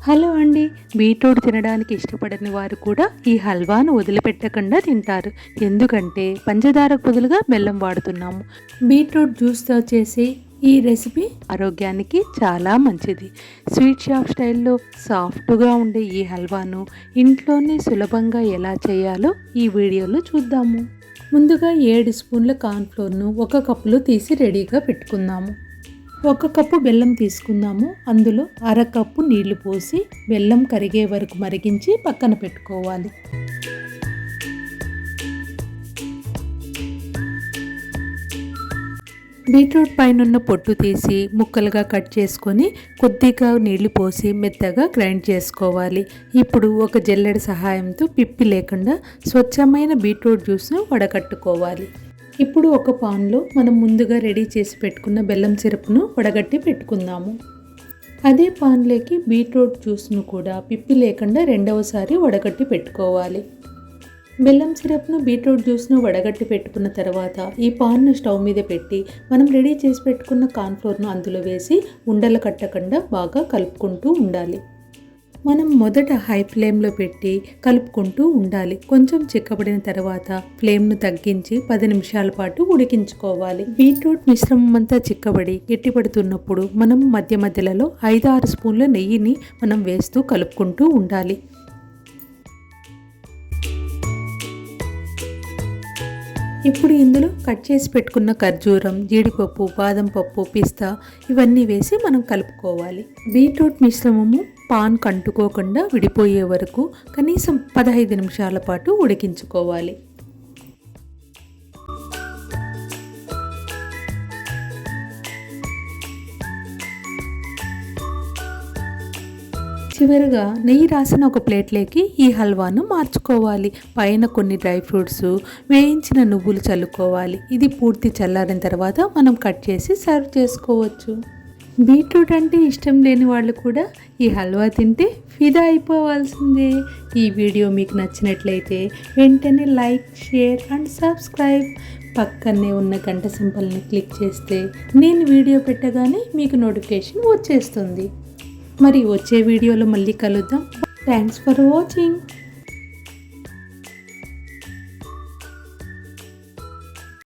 Hello అండి. Beetroot తినడానికి ఇష్టపడని వారు కూడా ఈ హల్వాను వదిలిపెట్టకుండా తింటారు. ఎందుకంటే పంచదారకు బదులుగా బెల్లం వాడుతున్నాము. బీట్రూట్ జ్యూస్తో చేసే ఈ రెసిపీ ఆరోగ్యానికి చాలా మంచిది. స్వీట్ షాప్ స్టైల్లో సాఫ్ట్గా ఉండే ఈ హల్వాను ఇంట్లోనే సులభంగా ఎలా చేయాలో ఈ వీడియోలో చూద్దాము. ముందుగా 7 స్పూన్ల కార్న్ఫ్లోర్ను 1 కప్పులో తీసి రెడీగా పెట్టుకుందాము. 1 కప్పు బెల్లం తీసుకుందాము. అందులో 1/2 కప్పు నీళ్లు పోసి బెల్లం కరిగే వరకు మరిగించి పక్కన పెట్టుకోవాలి. బీట్రూట్ పైనున్న పొట్టు తీసి ముక్కలుగా కట్ చేసుకొని కొద్దిగా నీళ్లు పోసి మెత్తగా గ్రైండ్ చేసుకోవాలి. ఇప్పుడు ఒక జల్లెడ సహాయంతో పిప్పి లేకుండా స్వచ్ఛమైన బీట్రూట్ జ్యూస్ను వడకట్టుకోవాలి. ఇప్పుడు ఒక పాన్లో మనం ముందుగా రెడీ చేసి పెట్టుకున్న బెల్లం సిరప్ను వడగట్టి పెట్టుకుందాము. అదే పాన్లోకి బీట్రూట్ జ్యూస్ను కూడా పిప్పి లేకుండా రెండవసారి వడగట్టి పెట్టుకోవాలి. బెల్లం సిరప్ను బీట్రూట్ జ్యూస్ను వడగట్టి పెట్టుకున్న తర్వాత ఈ పాన్ను స్టవ్ మీద పెట్టి మనం రెడీ చేసి పెట్టుకున్న కార్న్ఫ్లోర్ను అందులో వేసి ఉండలు కట్టకుండా బాగా కలుపుకుంటూ ఉండాలి. మనం మొదట హై ఫ్లేమ్లో పెట్టి కలుపుకుంటూ ఉండాలి. కొంచెం చిక్కబడిన తర్వాత ఫ్లేమ్ను తగ్గించి 10 నిమిషాల పాటు ఉడికించుకోవాలి. బీట్రూట్ మిశ్రమం అంతా చిక్కబడి గట్టిపడుతున్నప్పుడు మనం మధ్య మధ్యలో 5-6 స్పూన్ల నెయ్యిని మనం వేస్తూ కలుపుకుంటూ ఉండాలి. ఇప్పుడు ఇందులో కట్ చేసి పెట్టుకున్న ఖర్జూరం, జీడిపప్పు, బాదం పప్పు, పిస్తా ఇవన్నీ వేసి మనం కలుపుకోవాలి. బీట్రూట్ మిశ్రమము పాన్ కంటుకోకుండా విడిపోయే వరకు కనీసం 15 నిమిషాల పాటు ఉడికించుకోవాలి. చివరిగా నెయ్యి రాసిన ఒక ప్లేట్లోకి ఈ హల్వాను మార్చుకోవాలి. పైన కొన్ని డ్రై ఫ్రూట్స్, వేయించిన నువ్వులు చల్లుకోవాలి. ఇది పూర్తి చల్లారిన తర్వాత మనం కట్ చేసి సర్వ్ చేసుకోవచ్చు. బీట్రూట్ అంటే ఇష్టం లేని వాళ్ళు కూడా ఈ హల్వా తింటే ఫిదా అయిపోవాల్సిందే. ఈ వీడియో మీకు నచ్చినట్లయితే వెంటనే లైక్, షేర్ అండ్ సబ్స్క్రైబ్. పక్కనే ఉన్న గంట సింబల్ని క్లిక్ చేస్తే నేను వీడియో పెట్టగానే మీకు నోటిఫికేషన్ వచ్చేస్తుంది. మరి వచ్చే వీడియోలో మళ్ళీ కలుద్దాం. Thanks for watching.